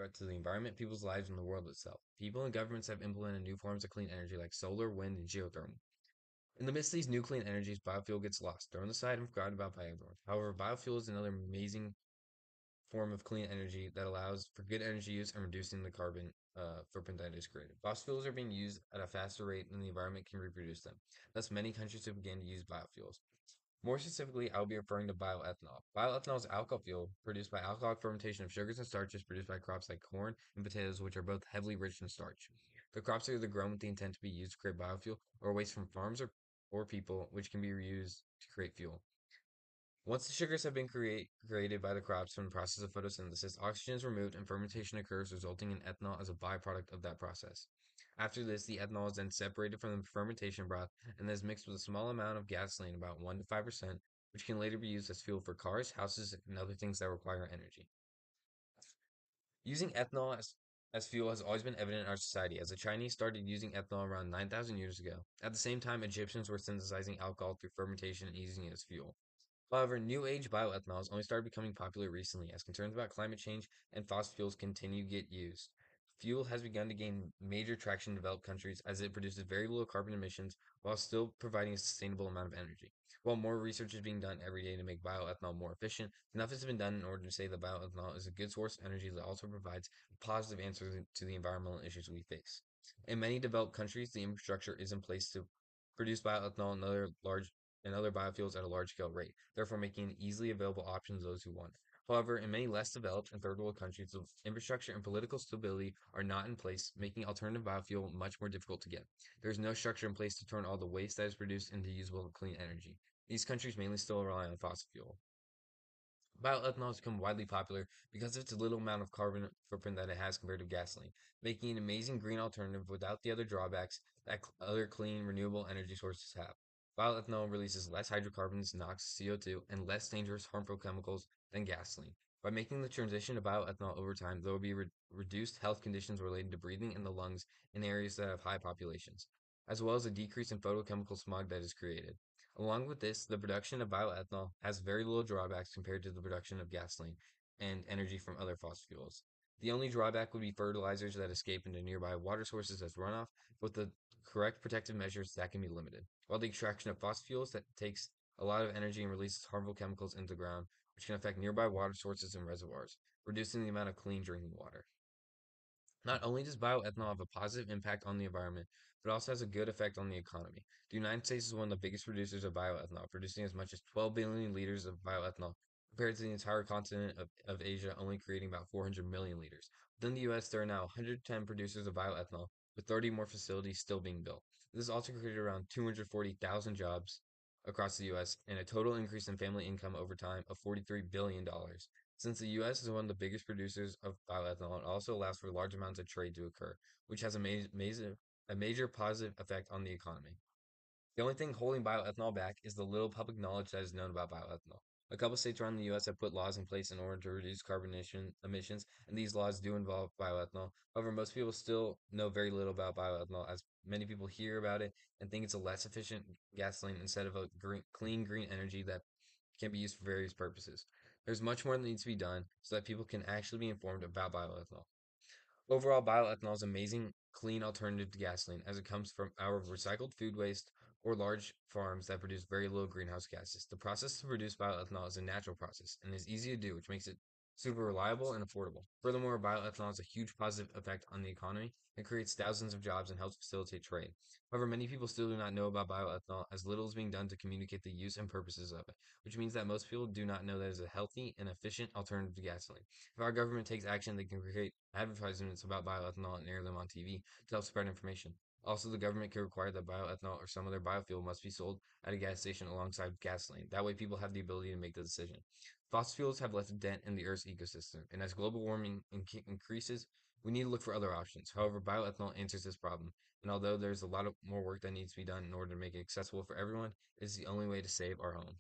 threat to the environment, people's lives, and the world itself. People and governments have implemented new forms of clean energy like solar, wind, and geothermal. In the midst of these new clean energies, biofuel gets lost, thrown aside, and forgotten about by everyone. However, biofuel is another amazing form of clean energy that allows for good energy use and reducing the carbon footprint that is created. Fossil fuels are being used at a faster rate than the environment can reproduce them. Thus, many countries have begun to use biofuels. More specifically, I'll be referring to bioethanol. Bioethanol is alcohol fuel produced by alcoholic fermentation of sugars and starches produced by crops like corn and potatoes, which are both heavily rich in starch. The crops are either grown with the intent to be used to create biofuel or waste from farms or people, which can be reused to create fuel. Once the sugars have been created by the crops from the process of photosynthesis, oxygen is removed and fermentation occurs, resulting in ethanol as a byproduct of that process. After this, the ethanol is then separated from the fermentation broth and is mixed with a small amount of gasoline, about 1 to 5%, which can later be used as fuel for cars, houses, and other things that require energy. Using ethanol as fuel has always been evident in our society, as the Chinese started using ethanol around 9,000 years ago. At the same time, Egyptians were synthesizing alcohol through fermentation and using it as fuel. However, new age bioethanols only started becoming popular recently as concerns about climate change and fossil fuels continue to get used. Fuel has begun to gain major traction in developed countries as it produces very low carbon emissions while still providing a sustainable amount of energy. While more research is being done every day to make bioethanol more efficient, enough has been done in order to say that bioethanol is a good source of energy that also provides positive answers to the environmental issues we face. In many developed countries, the infrastructure is in place to produce bioethanol and other biofuels at a large scale rate, therefore making an easily available option to those who want it. However, in many less developed and third world countries, the infrastructure and political stability are not in place, making alternative biofuel much more difficult to get. There is no structure in place to turn all the waste that is produced into usable clean energy. These countries mainly still rely on fossil fuel. Bioethanol has become widely popular because of its little amount of carbon footprint that it has compared to gasoline, making it an amazing green alternative without the other drawbacks that other clean, renewable energy sources have. Bioethanol releases less hydrocarbons, NOx, CO2, and less dangerous, harmful chemicals than gasoline. By making the transition to bioethanol over time, there will be reduced health conditions related to breathing in the lungs in areas that have high populations, as well as a decrease in photochemical smog that is created. Along with this, the production of bioethanol has very little drawbacks compared to the production of gasoline and energy from other fossil fuels. The only drawback would be fertilizers that escape into nearby water sources as runoff. With the correct protective measures, that can be limited. While the extraction of fossil fuels that takes a lot of energy and releases harmful chemicals into the ground, which can affect nearby water sources and reservoirs, reducing the amount of clean drinking water. Not only does bioethanol have a positive impact on the environment, but also has a good effect on the economy. The United States is one of the biggest producers of bioethanol, producing as much as 12 billion liters of bioethanol, compared to the entire continent of Asia only creating about 400 million liters. Within the US, there are now 110 producers of bioethanol, with 30 more facilities still being built. This has also created around 240,000 jobs across the US and a total increase in family income over time of $43 billion. Since the US is one of the biggest producers of bioethanol, it also allows for large amounts of trade to occur, which has a major positive effect on the economy. The only thing holding bioethanol back is the little public knowledge that is known about bioethanol. A couple states around the US have put laws in place in order to reduce emissions, and these laws do involve bioethanol. However, most people still know very little about bioethanol, as many people hear about it and think it's a less efficient gasoline instead of a clean green energy that can be used for various purposes. There's much more that needs to be done so that people can actually be informed about bioethanol. Overall, bioethanol is an amazing, clean alternative to gasoline as it comes from our recycled food waste or large farms that produce very little greenhouse gases. The process to produce bioethanol is a natural process and is easy to do, which makes it super reliable and affordable. Furthermore, bioethanol has a huge positive effect on the economy and creates thousands of jobs and helps facilitate trade. However, many people still do not know about bioethanol as little is being done to communicate the use and purposes of it, which means that most people do not know that it is a healthy and efficient alternative to gasoline. If our government takes action, they can create advertisements about bioethanol and air them on TV to help spread information. Also, the government can require that bioethanol or some other biofuel must be sold at a gas station alongside gasoline. That way, people have the ability to make the decision. Fossil fuels have left a dent in the Earth's ecosystem, and as global warming increases, we need to look for other options. However, bioethanol answers this problem, and although there's a lot of more work that needs to be done in order to make it accessible for everyone, it is the only way to save our home.